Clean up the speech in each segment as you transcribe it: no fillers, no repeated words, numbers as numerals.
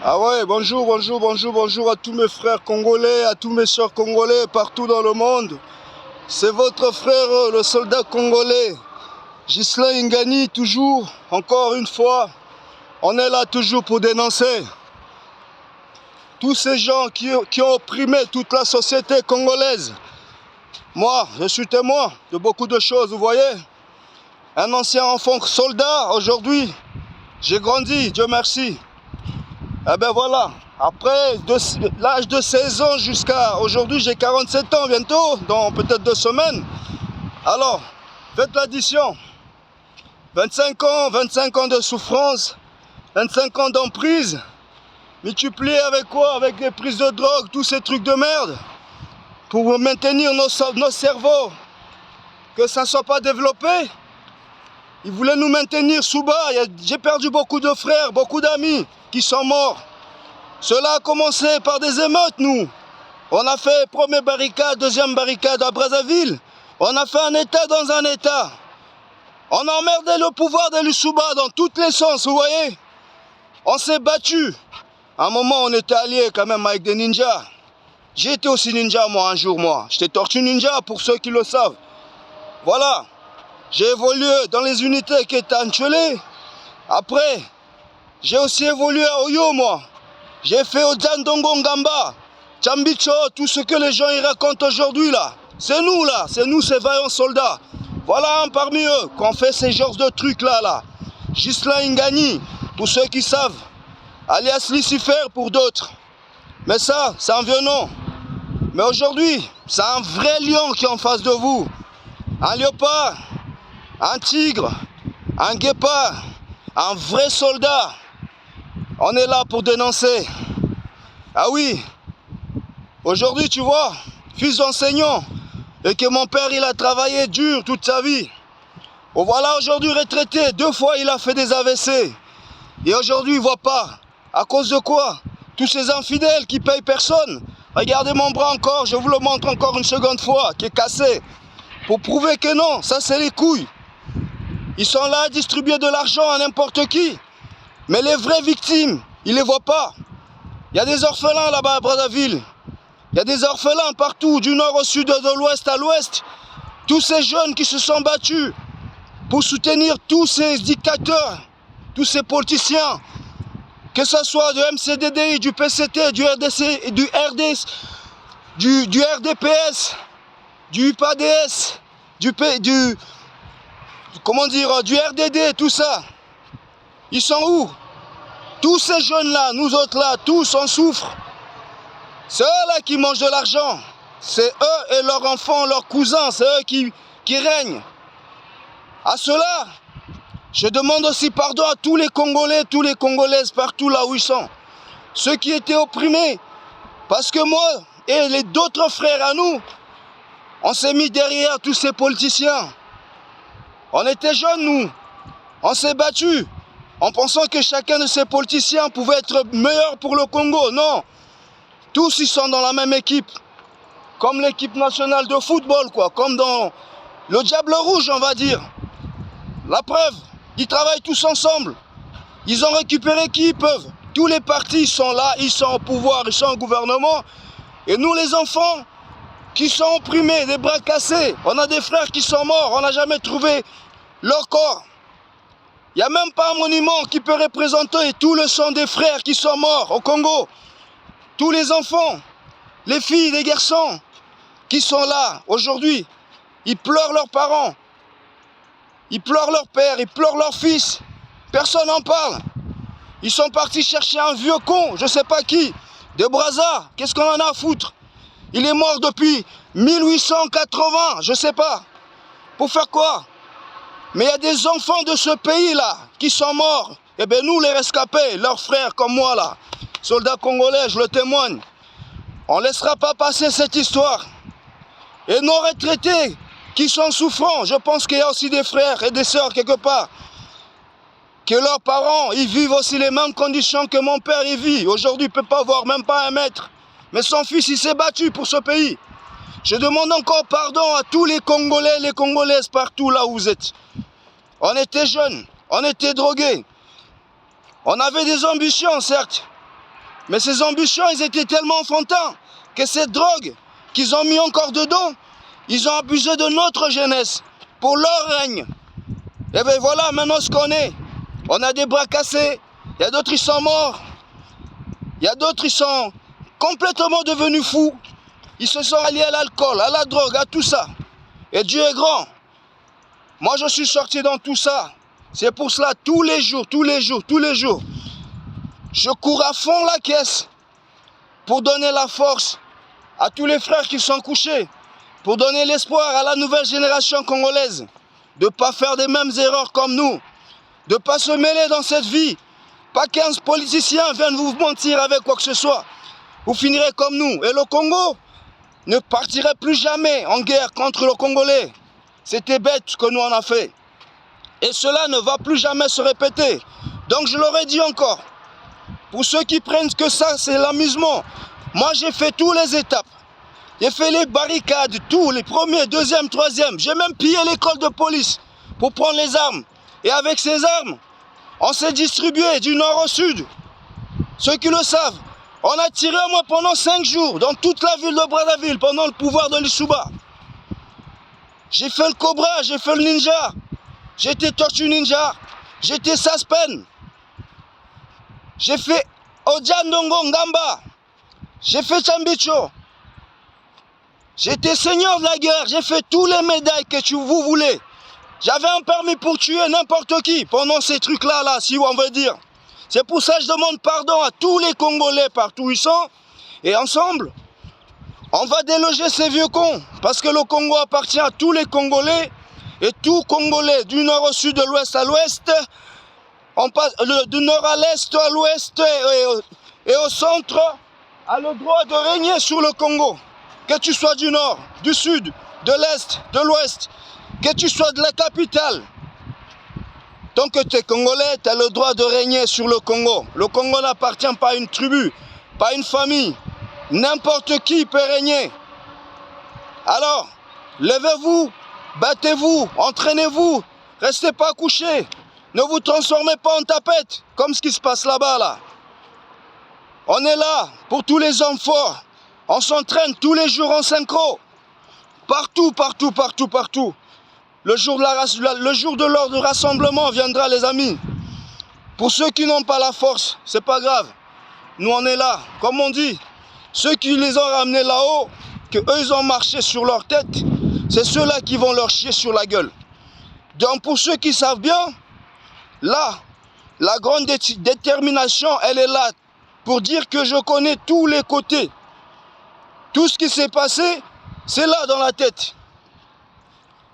Ah ouais, bonjour à tous mes frères congolais, à tous mes sœurs congolais partout dans le monde. C'est votre frère, le soldat congolais, Ghislain Ingani, toujours, encore une fois. On est là toujours pour dénoncer tous ces gens qui ont opprimé toute la société congolaise. Moi, je suis témoin de beaucoup de choses, vous voyez. Un ancien enfant soldat, aujourd'hui, j'ai grandi, Dieu merci. Eh ben voilà, après l'âge de 16 ans jusqu'à aujourd'hui, j'ai 47 ans bientôt, dans peut-être 2 semaines. Alors, faites l'addition. 25 ans de souffrance, 25 ans d'emprise, multiplié avec quoi? Avec des prises de drogue, tous ces trucs de merde, pour maintenir nos cerveaux, que ça ne soit pas développé. Ils voulaient nous maintenir sous bas. J'ai perdu beaucoup de frères, beaucoup d'amis qui sont morts. Cela a commencé par des émeutes, nous. On a fait première barricade, deuxième barricade à Brazzaville. On a fait un État dans un État. On a emmerdé le pouvoir de l'Usuba dans tous les sens, vous voyez. On s'est battu. À un moment, on était alliés quand même avec des ninjas. J'ai été aussi ninja, moi, un jour, moi. J'étais tortue ninja, pour ceux qui le savent. Voilà. J'ai évolué dans les unités qui étaient à Nchele. Après, j'ai aussi évolué à Oyo, moi. J'ai fait au Djandongo Ngamba, Tchambicho, tout ce que les gens y racontent aujourd'hui là. C'est nous ces vaillants soldats. Voilà un parmi eux qu'on fait ces genres de trucs là. Ghislain Ingani, pour ceux qui savent, alias Lucifer pour d'autres. Mais ça, c'est un vieux nom. Mais aujourd'hui, c'est un vrai lion qui est en face de vous. Un léopard, un tigre, un guépard, un vrai soldat. On est là pour dénoncer. Ah oui, aujourd'hui tu vois, fils d'enseignant, et que mon père il a travaillé dur toute sa vie. Bon, voilà aujourd'hui retraité, 2 fois il a fait des AVC. Et aujourd'hui il voit pas. À cause de quoi? Tous ces infidèles qui payent personne. Regardez mon bras encore, je vous le montre encore une seconde fois, qui est cassé. Pour prouver que non, ça c'est les couilles. Ils sont là à distribuer de l'argent à n'importe qui. Mais les vraies victimes, ils les voient pas. Il y a des orphelins là-bas à Brazzaville. Il y a des orphelins partout, du nord au sud, de l'ouest à l'ouest. Tous ces jeunes qui se sont battus pour soutenir tous ces dictateurs, tous ces politiciens, que ce soit du MCDDI, du PCT, du RDC, du RDS, du RDPS, du UPADS, du RDD, tout ça. Ils sont où? Tous ces jeunes-là, nous autres là, tous on souffre. C'est eux là qui mangent de l'argent. C'est eux et leurs enfants, leurs cousins, c'est eux qui règnent. À cela, je demande aussi pardon à tous les Congolais, tous les Congolaises partout là où ils sont. Ceux qui étaient opprimés. Parce que moi et les d'autres frères à nous, on s'est mis derrière tous ces politiciens. On était jeunes nous. On s'est battus. En pensant que chacun de ces politiciens pouvait être meilleur pour le Congo. Non. Tous ils sont dans la même équipe. Comme l'équipe nationale de football, quoi. Comme dans le Diable Rouge, on va dire. La preuve, ils travaillent tous ensemble. Ils ont récupéré qui ils peuvent. Tous les partis sont là, ils sont au pouvoir, ils sont au gouvernement. Et nous, les enfants, qui sont opprimés, des bras cassés. On a des frères qui sont morts, on n'a jamais trouvé leur corps. Il n'y a même pas un monument qui peut représenter tout le sang des frères qui sont morts au Congo. Tous les enfants, les filles, les garçons qui sont là aujourd'hui, ils pleurent leurs parents, ils pleurent leur père, ils pleurent leur fils. Personne n'en parle. Ils sont partis chercher un vieux con, je ne sais pas qui, de Brazza. Qu'est-ce qu'on en a à foutre? Il est mort depuis 1880, je ne sais pas. Pour faire quoi? Mais il y a des enfants de ce pays-là qui sont morts. Eh bien nous, les rescapés, leurs frères comme moi là, soldats congolais, je le témoigne. On ne laissera pas passer cette histoire. Et nos retraités qui sont souffrants, je pense qu'il y a aussi des frères et des sœurs quelque part, que leurs parents, ils vivent aussi les mêmes conditions que mon père y vit. Aujourd'hui, il ne peut pas voir même pas 1 mètre. Mais son fils, il s'est battu pour ce pays. Je demande encore pardon à tous les Congolais, les Congolaises partout là où vous êtes. On était jeunes, on était drogués. On avait des ambitions, certes. Mais ces ambitions, ils étaient tellement enfantins que cette drogue qu'ils ont mis encore dedans, ils ont abusé de notre jeunesse pour leur règne. Et bien voilà maintenant ce qu'on est. On a des bras cassés, il y a d'autres qui sont morts, il y a d'autres qui sont complètement devenus fous. Ils se sont alliés à l'alcool, à la drogue, à tout ça. Et Dieu est grand. Moi je suis sorti dans tout ça. C'est pour cela tous les jours, je cours à fond la caisse pour donner la force à tous les frères qui sont couchés, pour donner l'espoir à la nouvelle génération congolaise de ne pas faire des mêmes erreurs comme nous, de ne pas se mêler dans cette vie. Pas qu'un politicien vienne vous mentir avec quoi que ce soit. Vous finirez comme nous. Et le Congo ne partirait plus jamais en guerre contre le Congolais. C'était bête ce que nous on a fait. Et cela ne va plus jamais se répéter. Donc je leur ai dit encore, pour ceux qui prennent que ça c'est l'amusement, moi j'ai fait toutes les étapes. J'ai fait les barricades, tous, les premiers, deuxième, troisième. J'ai même pillé l'école de police pour prendre les armes. Et avec ces armes, on s'est distribué du nord au sud. Ceux qui le savent, on a tiré au moins pendant 5 jours dans toute la ville de Brazzaville pendant le pouvoir de l'Issouba. J'ai fait le Cobra, j'ai fait le Ninja, j'étais Tortue Ninja, j'étais Saspen, j'ai fait Odiandongo Ngamba, j'ai fait Chambicho, j'étais seigneur de la guerre, j'ai fait tous les médailles que vous voulez. J'avais un permis pour tuer n'importe qui pendant ces trucs-là, si on veut dire. C'est pour ça que je demande pardon à tous les Congolais partout où ils sont. Et ensemble, on va déloger ces vieux cons. Parce que le Congo appartient à tous les Congolais. Et tout Congolais, du nord au sud, de l'ouest à l'ouest, on passe du nord à l'est, à l'ouest et au centre, a le droit de régner sur le Congo. Que tu sois du nord, du sud, de l'est, de l'ouest, que tu sois de la capitale. Tant que tu es Congolais, tu as le droit de régner sur le Congo. Le Congo n'appartient pas à une tribu, pas à une famille. N'importe qui peut régner. Alors, levez-vous, battez-vous, entraînez-vous, restez pas couchés. Ne vous transformez pas en tapette, comme ce qui se passe là-bas, là. On est là pour tous les hommes forts. On s'entraîne tous les jours en synchro. Partout, partout, partout, partout. Le jour de l'heure du rassemblement viendra, les amis. Pour ceux qui n'ont pas la force, c'est pas grave. Nous, on est là. Comme on dit, ceux qui les ont ramenés là-haut, que eux ils ont marché sur leur tête, c'est ceux-là qui vont leur chier sur la gueule. Donc, pour ceux qui savent bien, là, la grande détermination, elle est là pour dire que je connais tous les côtés. Tout ce qui s'est passé, c'est là dans la tête.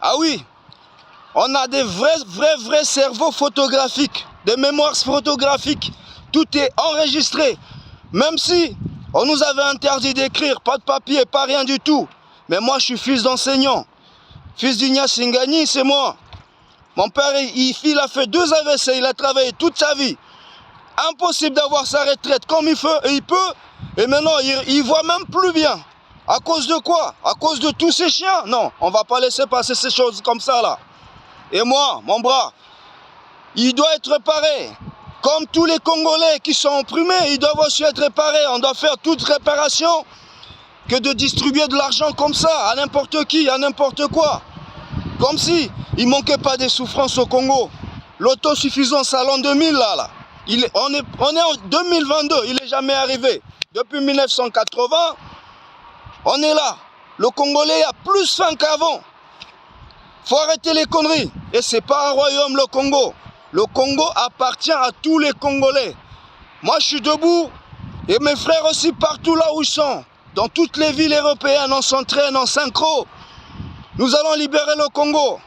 Ah oui, on a des vrais cerveaux photographiques, des mémoires photographiques. Tout est enregistré. Même si on nous avait interdit d'écrire, pas de papier, pas rien du tout. Mais moi, je suis fils d'enseignant. Fils d'Ignace Singani, c'est moi. Mon père, il a fait 2 AVC, il a travaillé toute sa vie. Impossible d'avoir sa retraite comme il peut. Et maintenant, il voit même plus bien. À cause de quoi? À cause de tous ces chiens? Non, on ne va pas laisser passer ces choses comme ça, là. Et moi, mon bras, il doit être réparé. Comme tous les Congolais qui sont opprimés, ils doivent aussi être réparés. On doit faire toute réparation que de distribuer de l'argent comme ça, à n'importe qui, à n'importe quoi. Comme si il ne manquait pas des souffrances au Congo. L'autosuffisance à l'an 2000, là. On est en 2022, il n'est jamais arrivé. Depuis 1980, on est là. Le Congolais a plus faim qu'avant. Faut arrêter les conneries. Et c'est pas un royaume, le Congo. Le Congo appartient à tous les Congolais. Moi, je suis debout. Et mes frères aussi, partout là où ils sont. Dans toutes les villes européennes, on s'entraîne en synchro. Nous allons libérer le Congo.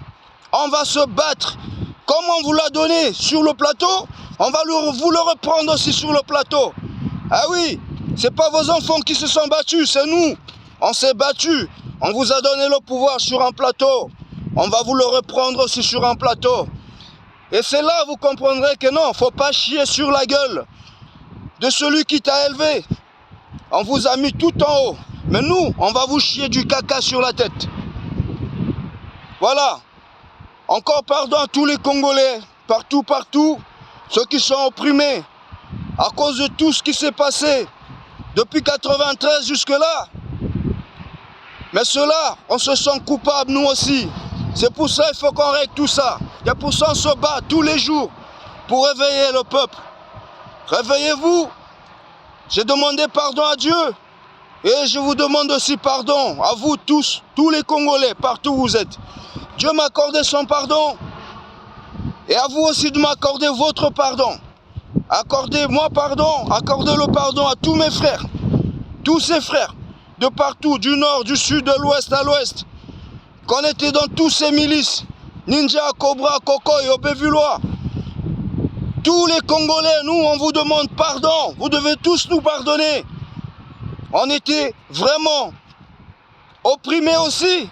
On va se battre. Comme on vous l'a donné sur le plateau, on va vous le reprendre aussi sur le plateau. Ah oui, c'est pas vos enfants qui se sont battus, c'est nous. On s'est battus. On vous a donné le pouvoir sur un plateau. On va vous le reprendre aussi sur un plateau. Et c'est là vous comprendrez que non, faut pas chier sur la gueule de celui qui t'a élevé. On vous a mis tout en haut. Mais nous, on va vous chier du caca sur la tête. Voilà. Encore pardon à tous les Congolais, partout, ceux qui sont opprimés. à cause de tout ce qui s'est passé depuis 93 jusque-là. Mais cela, on se sent coupable nous aussi. C'est pour ça qu'il faut qu'on règle tout ça. Et pour ça on se bat tous les jours pour réveiller le peuple. Réveillez-vous. J'ai demandé pardon à Dieu. Et je vous demande aussi pardon à vous tous les Congolais, partout où vous êtes. Dieu m'a accordé son pardon. Et à vous aussi de m'accorder votre pardon. Accordez-moi pardon, accordez le pardon à tous mes frères. Tous ces frères, de partout, du nord, du sud, de l'ouest à l'ouest. Qu'on était dans tous ces milices. Ninja, Cobra, Kokoy, Obevulois. Tous les Congolais, nous, on vous demande pardon. Vous devez tous nous pardonner. On était vraiment opprimés aussi.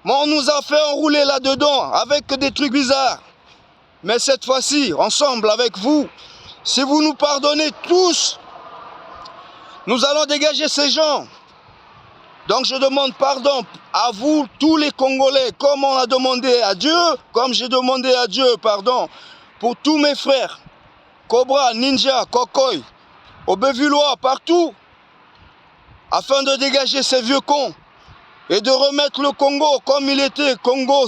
Mais on nous a fait enrouler là-dedans avec des trucs bizarres. Mais cette fois-ci, ensemble avec vous, si vous nous pardonnez tous, nous allons dégager ces gens. Donc je demande pardon à vous, tous les Congolais, comme on a demandé à Dieu, comme j'ai demandé à Dieu pardon pour tous mes frères, Cobra, Ninja, Kokoy, Obevulois, partout, afin de dégager ces vieux cons et de remettre le Congo comme il était, Congo